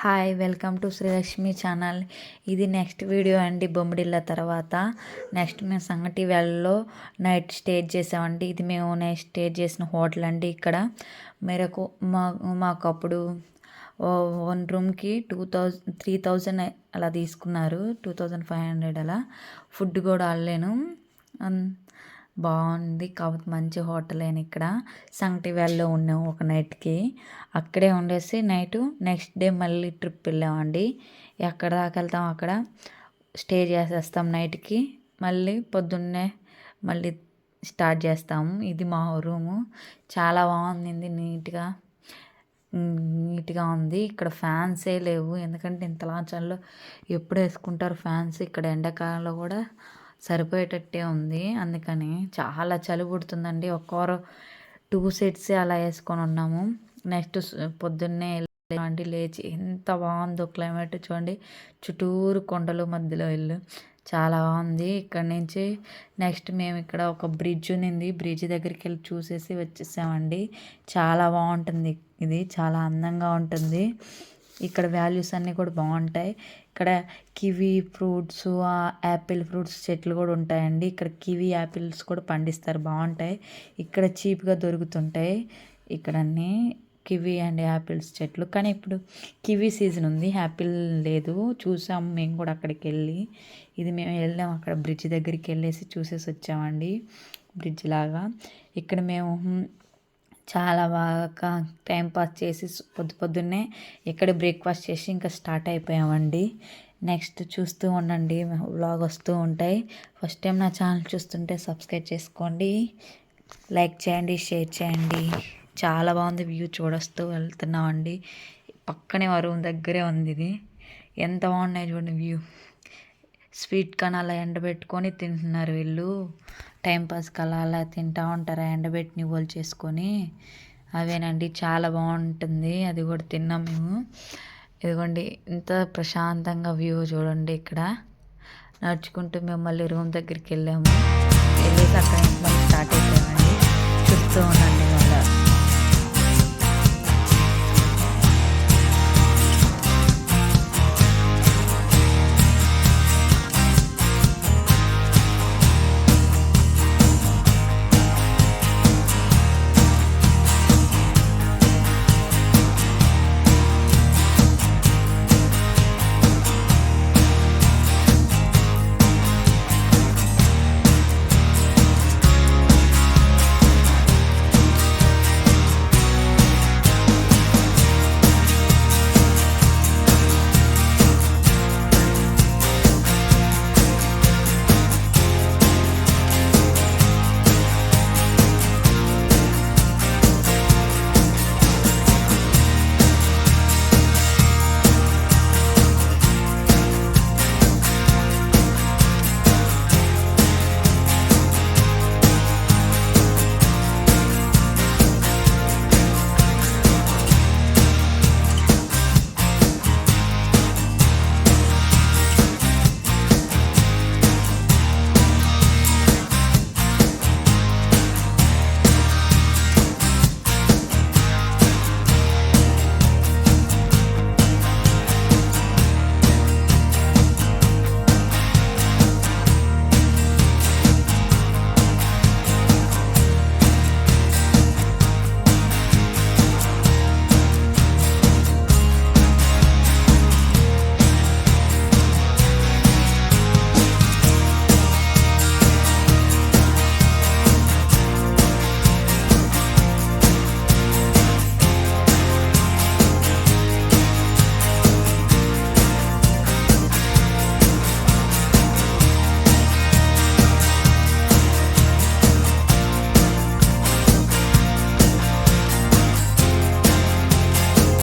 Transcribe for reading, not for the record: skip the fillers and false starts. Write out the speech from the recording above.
Hi welcome to Srilakshmi channel. ఇది next video అండి. బొమ్మిడిల్ల తర్వాత నెక్స్ట్ మేము సంగటి వేళలో నైట్ స్టే చేసామండి. ఇది మేము నైట్ స్టే చేసిన హోటల్ అండి. ఇక్కడ మేరకు మాకు అప్పుడు వన్ రూమ్కి 3000 అలా తీసుకున్నారు. 2500 అలా. ఫుడ్ కూడా అల్లేను బాగుంది. కాబట్టి మంచి హోటల్ అయిన ఇక్కడ సంగటి వ్యాలీలో ఉన్నాము ఒక నైట్కి. అక్కడే ఉండేసి నెక్స్ట్ డే మళ్ళీ ట్రిప్ వెళ్ళామండి. ఎక్కడ దాకా వెళ్తాం అక్కడ స్టే చేసేస్తాం నైట్కి. మళ్ళీ పొద్దున్నే మళ్ళీ స్టార్ట్ చేస్తాము. ఇది మా రూము. చాలా బాగుంది. నీట్గా ఉంది. ఇక్కడ ఫ్యాన్సే లేవు, ఎందుకంటే ఇంతలా చలిలో ఎప్పుడు వేసుకుంటారు ఫ్యాన్స్. ఇక్కడ ఎండాకాలంలో కూడా సరిపోయేటట్టే ఉంది. అందుకని చాలా చలి పుడుతుందండి. ఒక్కొరు 2 సెట్స్ అలా వేసుకొని ఉన్నాము. నెక్స్ట్ పొద్దున్నే వెళ్ళండి. లేచి ఎంత బాగుందో క్లైమేట్ చూడండి. చుట్టూరు కొండలు మధ్యలో ఇల్లు చాలా బాగుంది. ఇక్కడ నుంచి నెక్స్ట్ మేము ఇక్కడ ఒక బ్రిడ్జ్ ఉంది. బ్రిడ్జ్ దగ్గరికి వెళ్ళి చూసేసి వచ్చేసామండి. చాలా బాగుంటుంది. ఇది చాలా అందంగా ఉంటుంది. ఇక్కడ వాల్యూస్ అన్నీ కూడా బాగుంటాయి. ఇక్కడ కివీ ఫ్రూట్స్, యాపిల్ ఫ్రూట్స్ చెట్లు కూడా ఉంటాయండి. ఇక్కడ కివీ యాపిల్స్ కూడా పండిస్తారు, బాగుంటాయి. ఇక్కడ చీప్గా దొరుకుతుంటాయి ఇక్కడ అన్నీ కివీ అండ్ యాపిల్స్ చెట్లు. కానీ ఇప్పుడు కివీ సీజన్ ఉంది, యాపిల్ లేదు. చూసాము మేము కూడా అక్కడికి వెళ్ళి. ఇది మేము వెళ్ళాము అక్కడ బ్రిడ్జ్ దగ్గరికి వెళ్ళేసి చూసేసి వచ్చామండి. బ్రిడ్జ్ లాగా ఇక్కడ మేము చాలా బాగా టైంపాస్ చేసి పొద్దున్నే ఇక్కడ బ్రేక్ఫాస్ట్ చేసి ఇంకా స్టార్ట్ అయిపోయామండి. నెక్స్ట్ చూస్తూ ఉండండి, వ్లాగ్ వస్తూ ఉంటాయి. ఫస్ట్ టైం నా ఛానల్ చూస్తుంటే సబ్స్క్రైబ్ చేసుకోండి, లైక్ చేయండి, షేర్ చేయండి. చాలా బాగుంది. వ్యూ చూడొస్తూ వెళ్తున్నామండి. పక్కనే మా రూమ్ దగ్గరే ఉంది ఇది. ఎంత బాగున్నాయి చూడండి వ్యూ. స్వీట్ కార్న్ అలా ఎండబెట్టుకొని తింటున్నారు వీళ్ళు. టైంపాస్కి అలా తింటూ ఉంటారు ఎండబెట్టి నివ్వలు చేసుకొని. అవేనండి, చాలా బాగుంటుంది. అది కూడా తిన్నాం మేము. ఇదిగోండి ఇంత ప్రశాంతంగా వ్యూ చూడండి. ఇక్కడ నడుచుకుంటూ మేము మళ్ళీ రూమ్ దగ్గరికి వెళ్ళాము. వెళ్ళేసి అక్కడ మళ్ళీ స్టార్ట్ అయిపోయామండి. చూస్తూ ఉండండి మళ్ళీ.